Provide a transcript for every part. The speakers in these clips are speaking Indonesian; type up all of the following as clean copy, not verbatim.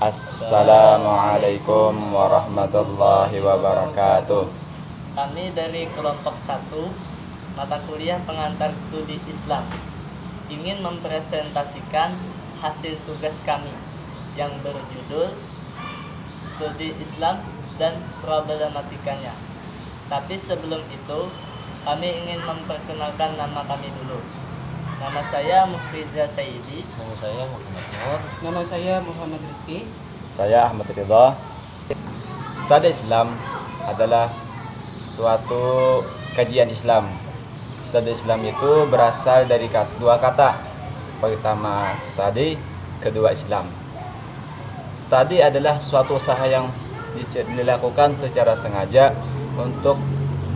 Assalamualaikum warahmatullahi wabarakatuh. Kami dari kelompok 1 mata kuliah pengantar studi Islam ingin mempresentasikan hasil tugas kami yang berjudul Studi Islam dan Problematikanya. Tapi sebelum itu, kami ingin memperkenalkan nama kami dulu. Nama saya Mufriza Saidi. Nama saya Muhammad Nur. Nama saya Muhammad Rizky. Saya Ahmad Ridha. Studi Islam adalah suatu kajian Islam. Studi Islam itu berasal dari dua kata. Pertama study, kedua Islam. Studi adalah suatu usaha yang dilakukan secara sengaja untuk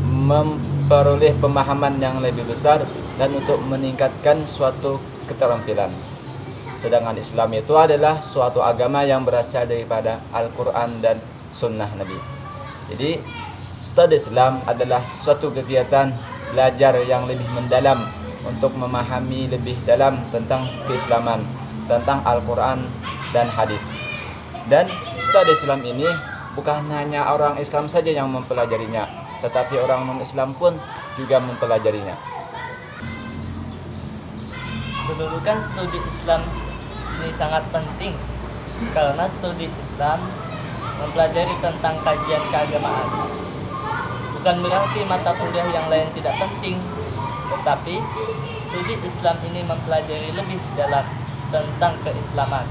memperoleh pemahaman yang lebih besar dan untuk meningkatkan suatu keterampilan. Sedangkan Islam itu adalah suatu agama yang berasal daripada Al-Quran dan Sunnah Nabi. Jadi studi Islam adalah suatu kegiatan belajar yang lebih mendalam untuk memahami lebih dalam tentang keislaman, tentang Al-Quran dan hadis. Dan studi Islam ini bukan hanya orang Islam saja yang mempelajarinya, tetapi orang non-Islam pun juga mempelajarinya. Kedudukan studi Islam ini sangat penting karena studi Islam mempelajari tentang kajian keagamaan. Bukan berarti mata kuliah yang lain tidak penting, tetapi studi Islam ini mempelajari lebih dalam tentang keislaman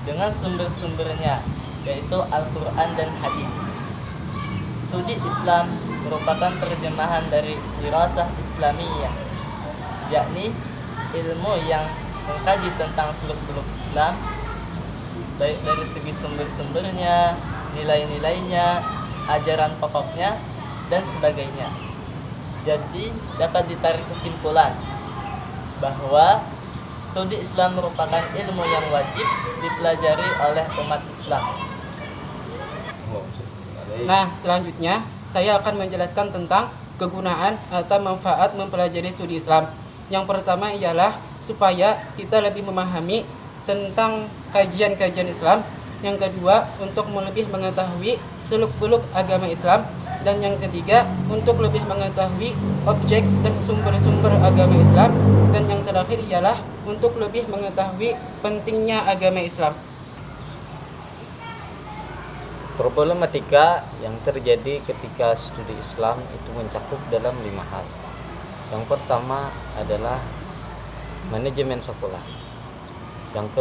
dengan sumber-sumbernya, yaitu Al-Quran dan hadis. Studi Islam merupakan terjemahan dari dirasah Islamiyah, yakni ilmu yang mengkaji tentang seluk-beluk Islam, baik dari segi sumber-sumbernya, nilai-nilainya, ajaran pokoknya, dan sebagainya. Jadi dapat ditarik kesimpulan bahwa studi Islam merupakan ilmu yang wajib dipelajari oleh umat Islam. Nah, selanjutnya saya akan menjelaskan tentang kegunaan atau manfaat mempelajari studi Islam. Yang pertama ialah supaya kita lebih memahami tentang kajian-kajian Islam. Yang kedua, untuk lebih mengetahui seluk-beluk agama Islam. Dan yang ketiga, untuk lebih mengetahui objek dan sumber-sumber agama Islam. Dan yang terakhir ialah untuk lebih mengetahui pentingnya agama Islam. Problematika yang terjadi ketika studi Islam itu mencakup dalam 5 hal. Yang pertama adalah manajemen sekolah. Yang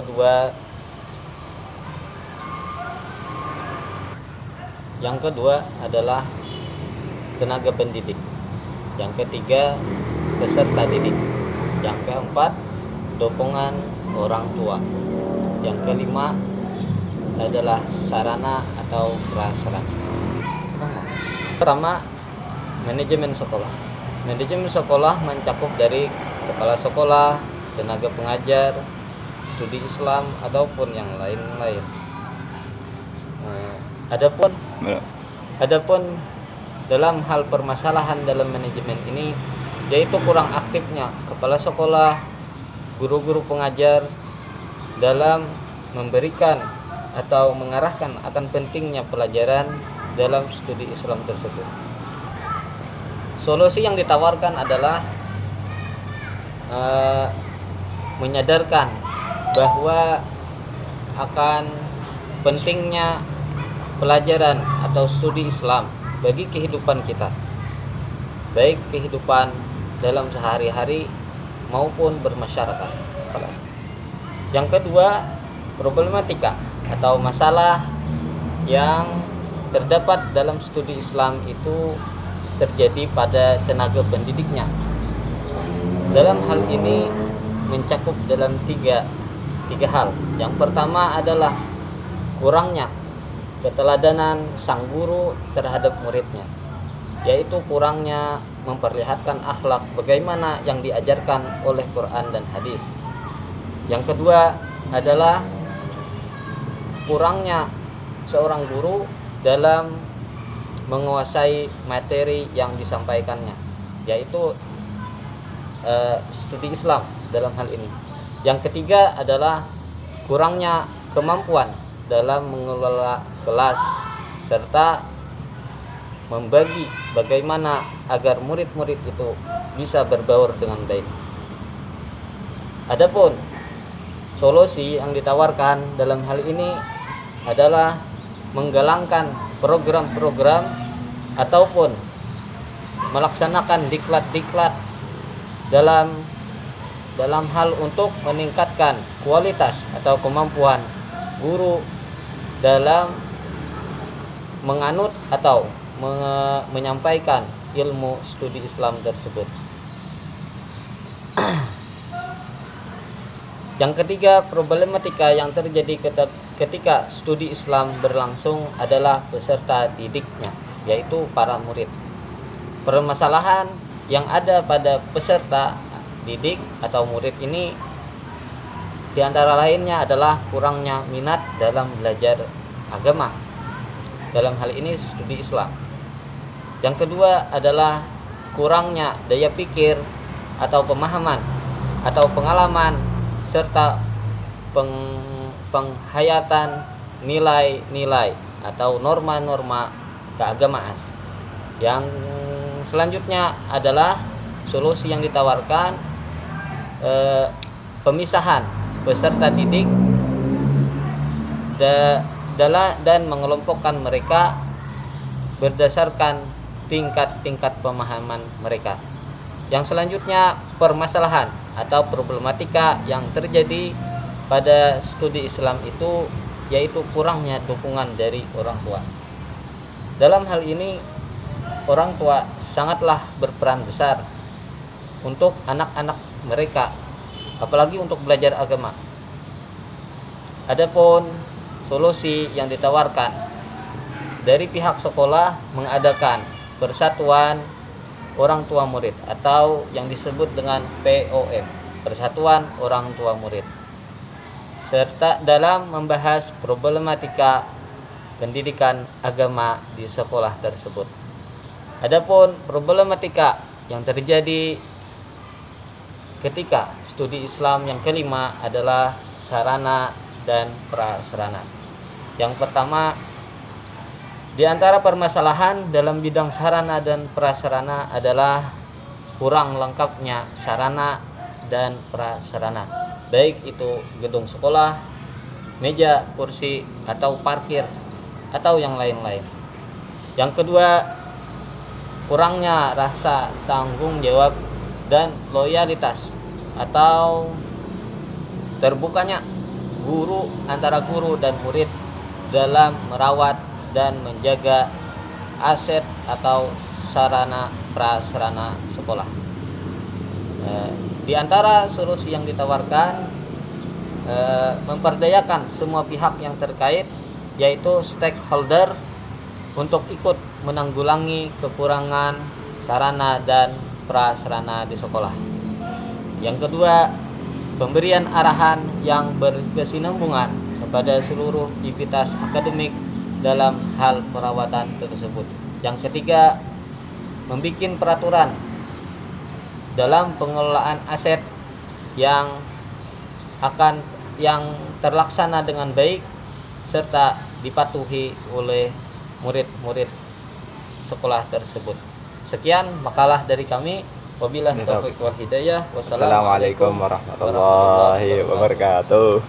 kedua adalah tenaga pendidik. Yang ketiga, peserta didik. Yang keempat, dukungan orang tua. Yang kelima adalah sarana atau prasarana. Pertama, manajemen sekolah. Manajemen sekolah mencakup dari kepala sekolah, tenaga pengajar, studi Islam ataupun yang lain-lain. Adapun dalam hal permasalahan dalam manajemen ini, yaitu kurang aktifnya kepala sekolah, guru-guru pengajar dalam memberikan atau mengarahkan akan pentingnya pelajaran dalam studi Islam tersebut. Solusi yang ditawarkan adalah menyadarkan bahwa akan pentingnya pelajaran atau studi Islam bagi kehidupan kita, baik kehidupan dalam sehari-hari maupun bermasyarakat. Yang kedua, problematika atau masalah yang terdapat dalam studi Islam itu terjadi pada tenaga pendidiknya. Dalam hal ini mencakup dalam tiga hal. Yang pertama adalah kurangnya keteladanan sang guru terhadap muridnya, yaitu kurangnya memperlihatkan akhlak bagaimana yang diajarkan oleh Quran dan hadis. Yang kedua adalah kurangnya seorang guru dalam menguasai materi yang disampaikannya, yaitu studi Islam dalam hal ini. Yang ketiga adalah kurangnya kemampuan dalam mengelola kelas serta membagi bagaimana agar murid-murid itu bisa berbaur dengan baik. Adapun solusi yang ditawarkan dalam hal ini adalah menggalangkan program-program ataupun melaksanakan diklat-diklat dalam hal untuk meningkatkan kualitas atau kemampuan guru dalam menganut atau menyampaikan ilmu studi Islam tersebut. Yang ketiga, problematika yang terjadi ketika studi Islam berlangsung adalah peserta didiknya, yaitu para murid. Permasalahan yang ada pada peserta didik atau murid ini diantara lainnya adalah kurangnya minat dalam belajar agama, dalam hal ini studi Islam. Yang kedua adalah kurangnya daya pikir atau pemahaman atau pengalaman serta penghayatan nilai-nilai atau norma-norma keagamaan. Yang selanjutnya adalah solusi yang ditawarkan, pemisahan peserta didik dan mengelompokkan mereka berdasarkan tingkat-tingkat pemahaman mereka. Yang selanjutnya, permasalahan atau problematika yang terjadi pada studi Islam itu yaitu kurangnya dukungan dari orang tua. Dalam hal ini, orang tua sangatlah berperan besar untuk anak-anak mereka, apalagi untuk belajar agama. Adapun solusi yang ditawarkan dari pihak sekolah mengadakan persatuan orang tua murid atau yang disebut dengan POM, Persatuan Orang Tua Murid, serta dalam membahas problematika pendidikan agama di sekolah tersebut. Adapun problematika yang terjadi ketika studi Islam yang kelima adalah sarana dan prasarana. Yang pertama, di antara permasalahan dalam bidang sarana dan prasarana adalah kurang lengkapnya sarana dan prasarana, baik itu gedung sekolah, meja, kursi, atau parkir, atau yang lain-lain. Yang kedua, kurangnya rasa tanggung jawab dan loyalitas atau terbukanya guru antara guru dan murid dalam merawat dan menjaga aset atau sarana prasarana sekolah. Di antara solusi yang ditawarkan, memperdayakan semua pihak yang terkait, yaitu stakeholder, untuk ikut menanggulangi kekurangan sarana dan prasarana di sekolah. Yang kedua, pemberian arahan yang berkesinambungan kepada seluruh aktivitas akademik dalam hal perawatan tersebut. Yang ketiga, membuat peraturan dalam pengelolaan aset yang terlaksana dengan baik serta dipatuhi oleh murid-murid sekolah tersebut. Sekian makalah dari kami. Wabillahi taufiq wal hidayah. Wassalamualaikum warahmatullahi wabarakatuh.